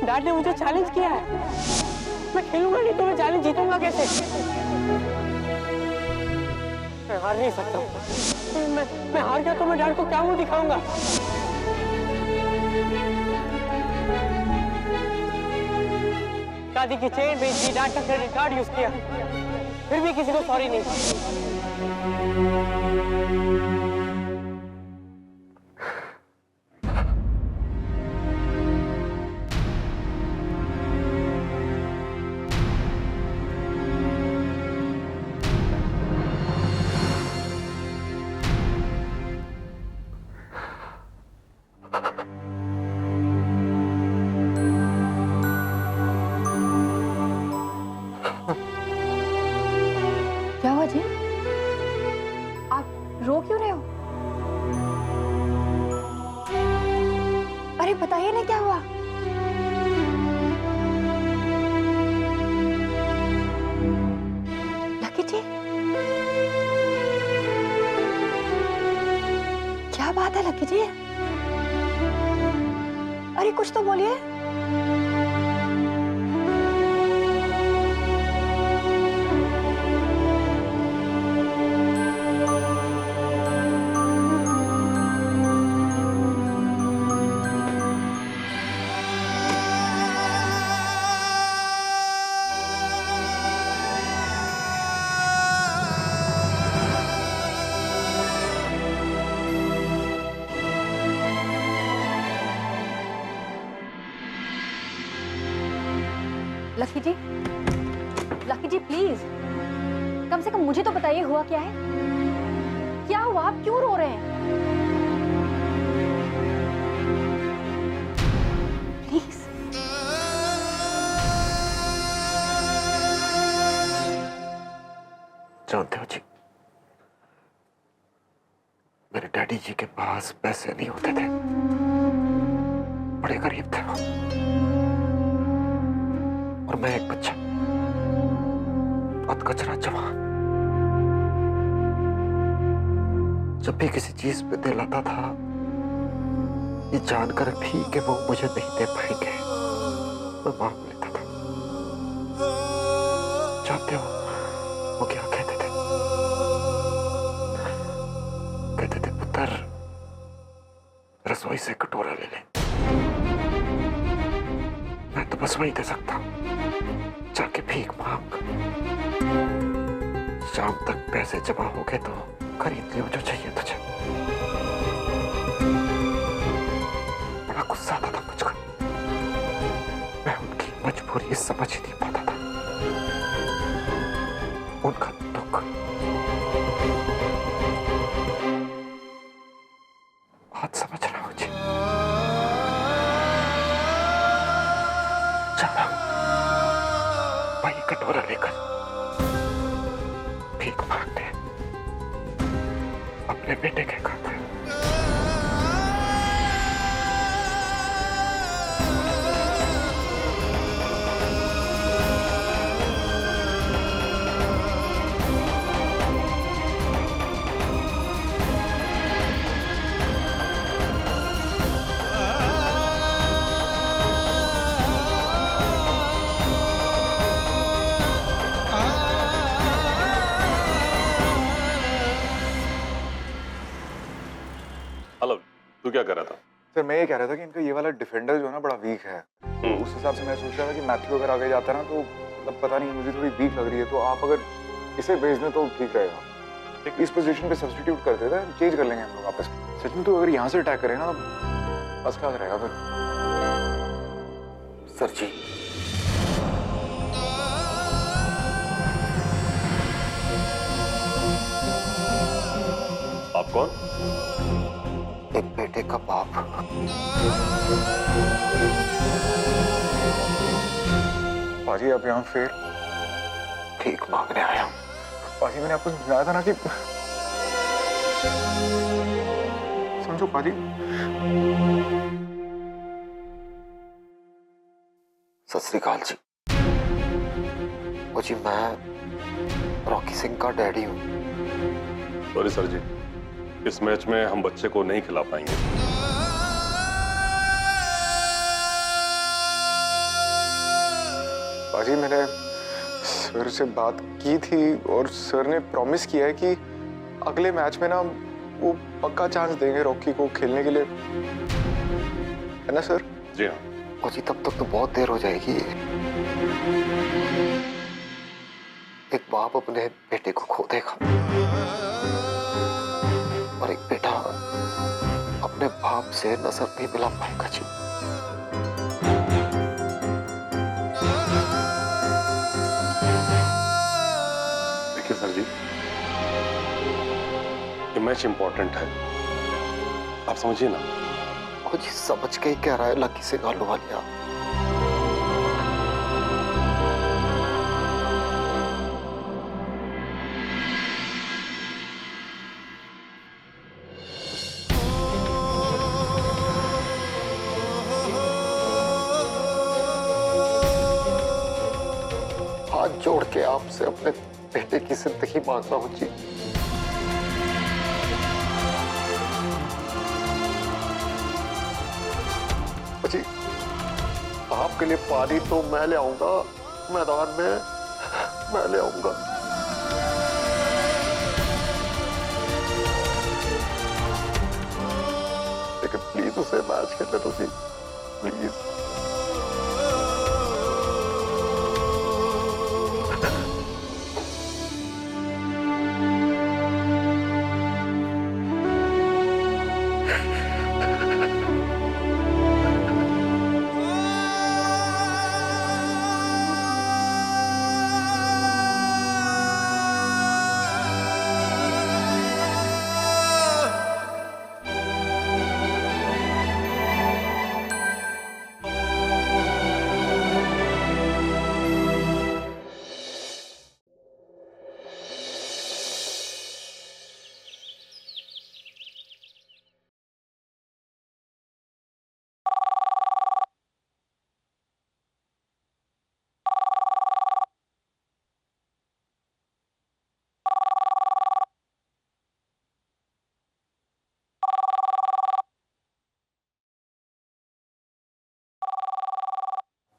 Dad ने मुझे challenge किया है। मैं खेलूंगा नहीं तो मैं चैलेंज जीतूंगा कैसे? मैं हार नहीं सकता। मैं हार गया तो मैं डैड को क्या मुंह दिखाऊंगा? शादी की चेन बेच दी, डैड का क्रेडिट कार्ड यूज किया, फिर भी किसी को सॉरी नहीं। क्या हुआ जी? आप रो क्यों रहे हो? अरे बताइए ना क्या हुआ? लकी जी, क्या बात है लकी जी? अरे कुछ तो बोलिए। लकी जी प्लीज, कम से कम मुझे तो बताइए हुआ क्या है? क्या हुआ? आप क्यों रो रहे हैं? प्लीज। जानते हो जी, मेरे डैडी जी के पास पैसे नहीं होते थे, बड़े गरीब थे वो, और मैं एक बच्चा, अधकचरा जवान। जब भी किसी चीज पे दिल आता था, ये जानकर भी कि वो मुझे नहीं दे पाएंगे, मैं मांग लेता था। जानते हो वो क्या कहते थे? कहते थे, पुत्र रसोई से कटोरा ले ले। मैं तो बस वही दे सकता हूं, जाके भीख मांग। शाम तक पैसे जमा हो गए तो खरीद लियो जो चाहिए तुझे। बड़ा गुस्सा आता था मुझको, मैं उनकी मजबूरी समझ ही नहीं पाता था, उनका दुख। आज समझ रहा हूं जी, जा रहा हूं वही कटोरा लेकर भीख मांगने अपने बेटे के खाते। हेलो, तू क्या कर रहा था? सर मैं ये कह रहा था कि इनका ये वाला डिफेंडर जो है ना बड़ा वीक है, तो उस हिसाब से मैं सोच रहा था कि मैथ्यू अगर आगे जाता है ना तो मतलब पता नहीं, मुझे थोड़ी वीक लग रही है, तो आप अगर इसे भेज दें तो ठीक रहेगा। इस पोजीशन पे सब्स्टिट्यूट कर देते हैं, चेंज कर लेंगे हम लोग वापस। सच में तो अगर यहाँ से अटैक करें ना तो बस क्या रहेगा फिर। सर जी, आप कौन? एक बेटे का बाप। पाजी आप यहाँ फिर भीख मांगने आया हूँ। पाजी मैंने आपको समझाया था ना कि समझो पाजी। सत श्री अकाल जी। वो जी मैं रॉकी सिंह का डैडी हूँ। सॉरी सर जी, इस मैच में हम बच्चे को नहीं खिला पाएंगे। बाजी मैंने सर से बात की थी और सर ने प्रॉमिस किया है कि अगले मैच में ना वो पक्का चांस देंगे रॉकी को खेलने के लिए, है ना सर? जी हाँ। बाजी तब तक तो बहुत देर हो जाएगी। एक बाप अपने बेटे को खो देगा और एक बेटा अपने बाप से नजर नहीं मिला पाएगा जी। देखिए सर जी, ये मैच इंपॉर्टेंट है, आप समझिए ना। कुछ समझ के ही कह रहा है लकी से गालू वालिया। हाथ जोड़ के आपसे अपने बेटे की जिंदगी मांग रहा हूं जी। जी आपके लिए पानी तो मैं ले आऊंगा, मैदान में मैं ले आऊंगा। लेकिन प्लीज उसे मैच खेलने दो जी, प्लीज।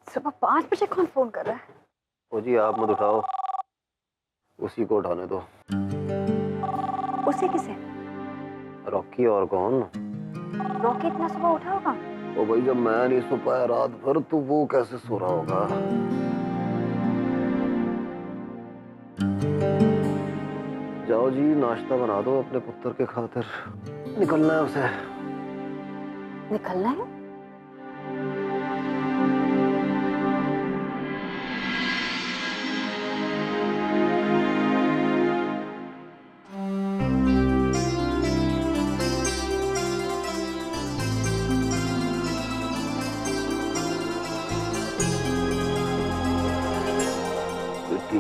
सुबह 5 बजे कौन फोन कर रहा है? ओ जी आप मत उठाओ, उसी को उठाने दो। उसे किसे? रॉकी और कौन? रॉकी इतना सुबह उठा होगा? ओ भाई जब मैं नहीं सो पाया रात भर तो वो कैसे सो रहा होगा? जाओ जी नाश्ता बना दो अपने पुत्र के खातिर, निकलना है उसे। निकलना है?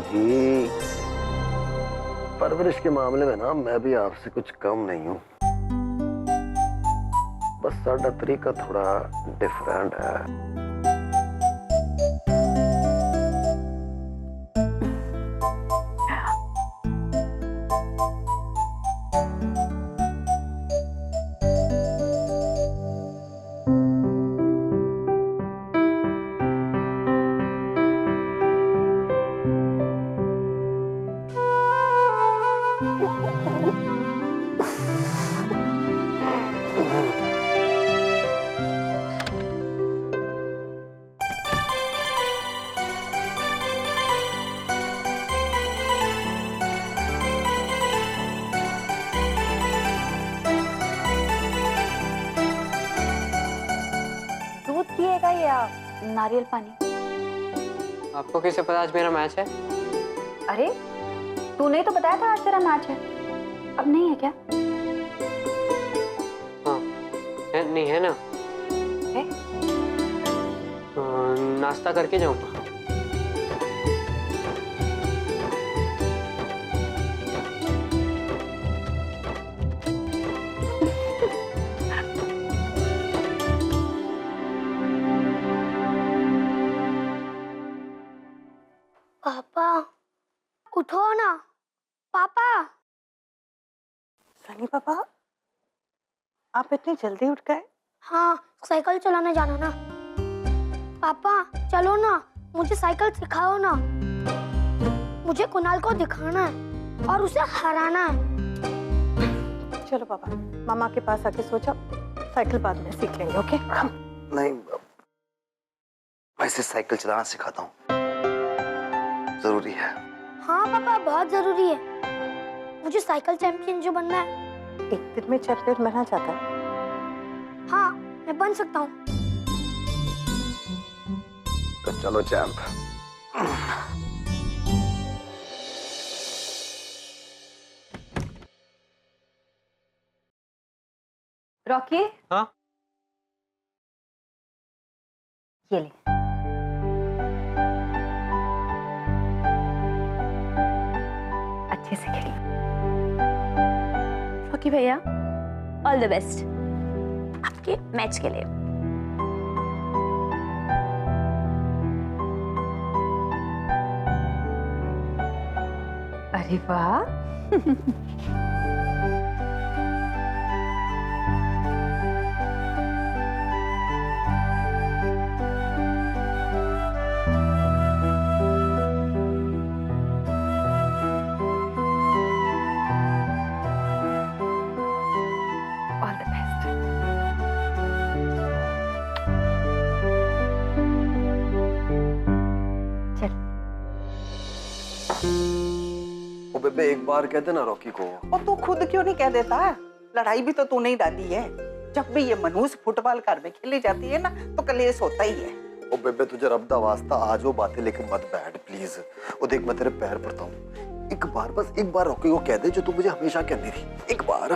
जी परवरिश के मामले में ना मैं भी आपसे कुछ कम नहीं हूँ, बस साडा तरीका थोड़ा डिफरेंट है। दूध पिएगा या नारियल पानी? आपको कैसे पता आज मेरा मैच है? अरे तूने तो बताया था आज तेरा मैच है, अब नहीं है क्या? हाँ नहीं है ना? है? नाश्ता करके जाऊंगा। पापा उठो ना, पापा। सनी पापा आप इतनी जल्दी उठ गए? हाँ साइकिल चलाने जाना ना। पापा चलो ना, मुझे साइकिल सिखाओ ना। मुझे कुणाल को दिखाना है और उसे हराना है। चलो पापा, मामा के पास आके सो जाओ, साइकिल बाद में सीख लेंगे। ओके? नहीं, मैं इसे साइकिल चलाना सिखाता हूँ, जरूरी है। हाँ पापा, बहुत जरूरी है। मुझे साइकिल चैंपियन जो बनना है। एक दिन में चैंपियन बना जाता है। हाँ, मैं बन सकता हूँ। तो चलो चैंप। रॉकी, हाँ? ये ले। अच्छे से खेल। रॉकी भैया, ऑल द बेस्ट आपके मैच के लिए। अरे वाह। All the best. चल। ओ बेबे, एक बार कह देना रॉकी को। और तू खुद क्यों नहीं कह देता? लड़ाई भी तो तूने ही डाली है। जब भी ये मनहूस फुटबॉल घर में खेली जाती है ना, तो कलेश होता ही है। ओ बेबे, तुझे रब दा वास्ता आज वो बातें लेके मत बैठ प्लीज। ओ देख, मैं तेरे पैर पड़ता हूँ, एक बार, बस एक बार रॉकी को कह दे जो तू मुझे हमेशा कहती थी। एक बार।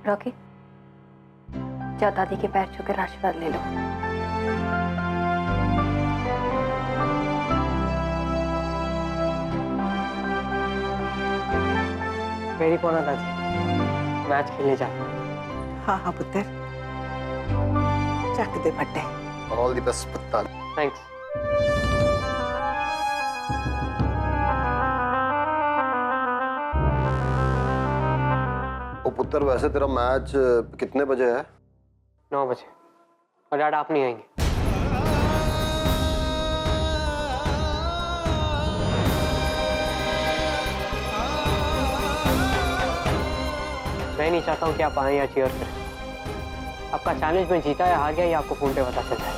रॉकी, जाओ दादी के पैर छू कर आशीर्वाद ले लो। मेरी कौन है दादी? मैच खेलने जा। हाँ हाँ पुत्र, चक दे फटे। ऑल द बेस्ट पुत्ता। थैंक्स। ओ पुत्र, वैसे तेरा मैच कितने बजे है? 9 बजे। और डैड आप नहीं आएंगे? मैं नहीं चाहता हूँ कि आप आए या चीयर करें। आपका चैलेंज में जीता या हार गया ये आपको फोन पे पता चल जाए।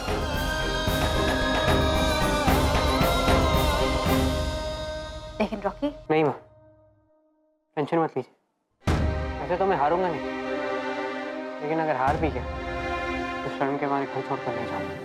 लेकिन रॉकी, नहीं माँ, टेंशन मत लीजिए। वैसे तो मैं हारूंगा नहीं, लेकिन अगर हार भी गया तो शर्म के मारे घर छोड़कर नहीं जाऊंगा।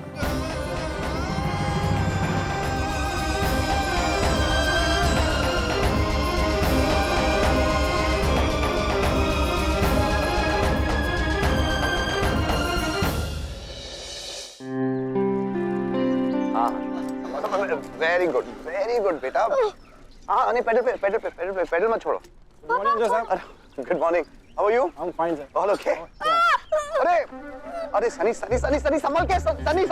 वेरी गुड बेटा। हाँ, नहीं, पेडल मत छोड़ो। Good morning, how are you? I am fine sir. All okay? अरे अरे सनी संभल के, सनी।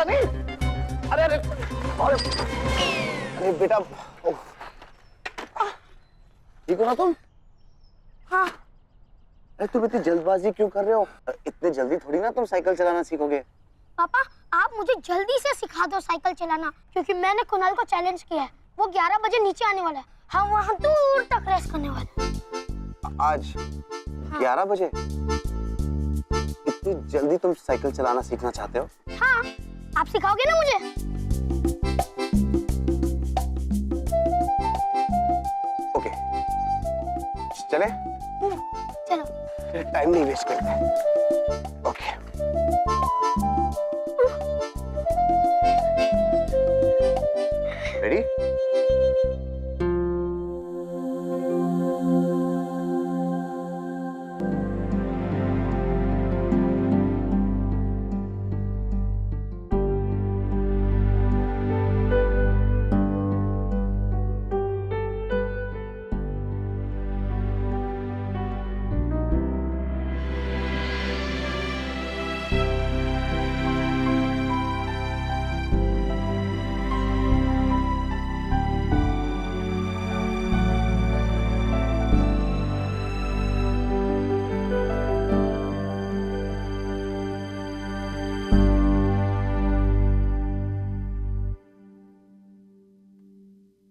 अरे अरे अरे बेटा, ठीक हो ना तुम? हाँ। अरे तुम इतनी जल्दबाजी क्यों कर रहे हो? इतने जल्दी थोड़ी ना तुम साइकिल चलाना सीखोगे। पापा, आप मुझे जल्दी से सिखा दो साइकिल चलाना, क्योंकि मैंने कुणाल को चैलेंज किया है। वो 11 बजे नीचे आने वाला है। हम वहाँ दूर तक रेस करने वाले हैं। आज 11 बजे? इतनी जल्दी तुम साइकिल चलाना सीखना चाहते हो? हाँ, आप सिखाओगे ना मुझे? ओके, चले? चलो। टाइम नहीं वेस्ट करते। ओके। रेडी?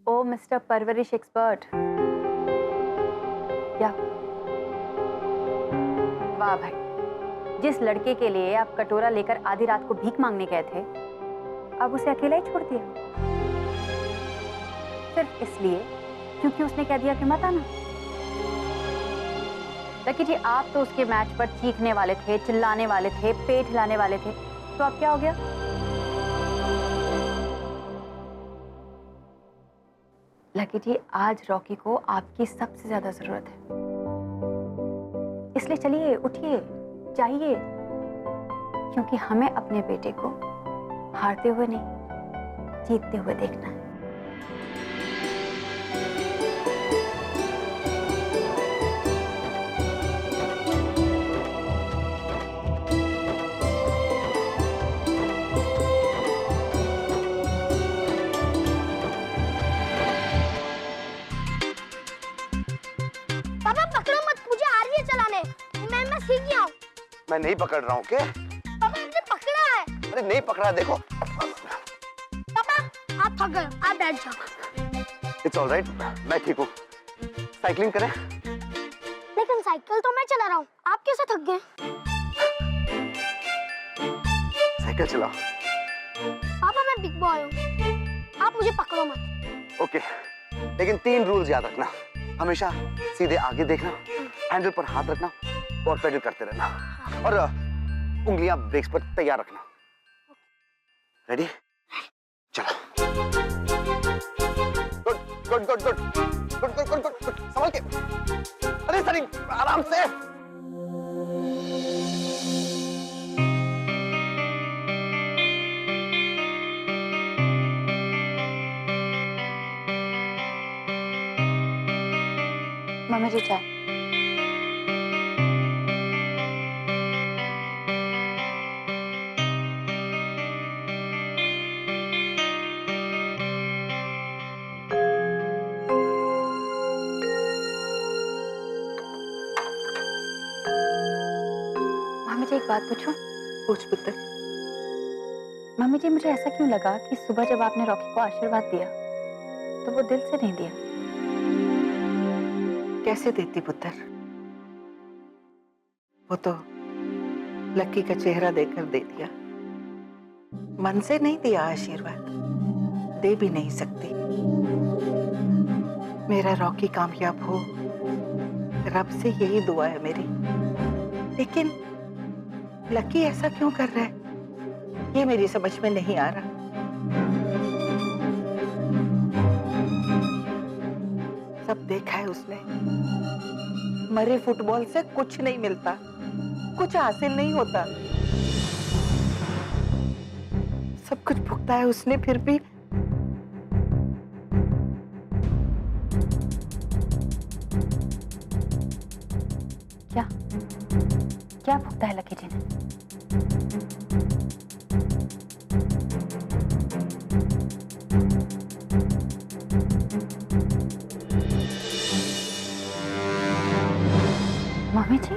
ओ मिस्टर परवरिश एक्सपर्ट, क्या? वाह भाई, जिस लड़के के लिए आप कटोरा लेकर आधी रात को भीख मांगने गए थे, अब उसे अकेला ही छोड़ दिया, सिर्फ इसलिए क्योंकि उसने कह दिया कि मत आना। लकी जी, आप तो उसके मैच पर चीखने वाले थे, चिल्लाने वाले थे, पेट हिलाने वाले थे, तो अब क्या हो गया? लकी जी, आज रॉकी को आपकी सबसे ज्यादा जरूरत है, इसलिए चलिए, उठिए, जाइए, क्योंकि हमें अपने बेटे को हारते हुए नहीं, जीतते हुए देखना है। पापा पकड़ो मत, मुझे आ रही है चलाने, मैं सीख गया हूँ। मैं नहीं पकड़ रहा हूँ के? पापा आपने पकड़ा है। अरे नहीं पकड़ा, देखो। पापा आप थक गए, आप बैठ जाओ। इट्स ऑल राइट, मैं ठीक हूँ। साइकिलिंग करें? लेकिन साइकिल तो मैं चला रहा हूँ, आप कैसे थक गए? साइकिल चलाओ। पापा मैं बिग बॉय हूँ, आप मुझे पकड़ो मत। ओके, लेकिन 3 रूल्स याद रखना। हमेशा सीधे आगे देखना, हैंडल पर हाथ रखना और पेडल करते रहना, और उंगलियां ब्रेक्स पर तैयार रखना। रेडी? चलो। Good good good good good good good good good, संभल के। अरे सरी, आराम से। मम्मी जी, चाय। मम्मी जी, एक बात पूछूं? पूछ पुत्र। मम्मी जी, मुझे ऐसा क्यों लगा कि सुबह जब आपने रॉकी को आशीर्वाद दिया तो वो दिल से नहीं दिया? कैसे देती पुत्र? वो तो लक्की का चेहरा देखकर दे दिया, मन से नहीं दिया आशीर्वाद, दे भी नहीं सकती। मेरा रॉकी कामयाब हो, रब से यही दुआ है मेरी। लेकिन लक्की ऐसा क्यों कर रहा है, ये मेरी समझ में नहीं आ रहा। सब देखा है उसने, मरे फुटबॉल से कुछ नहीं मिलता, कुछ हासिल नहीं होता। सब कुछ भुगता है उसने, फिर भी क्या क्या भुगता है लकी जी ने? मम्मी जी,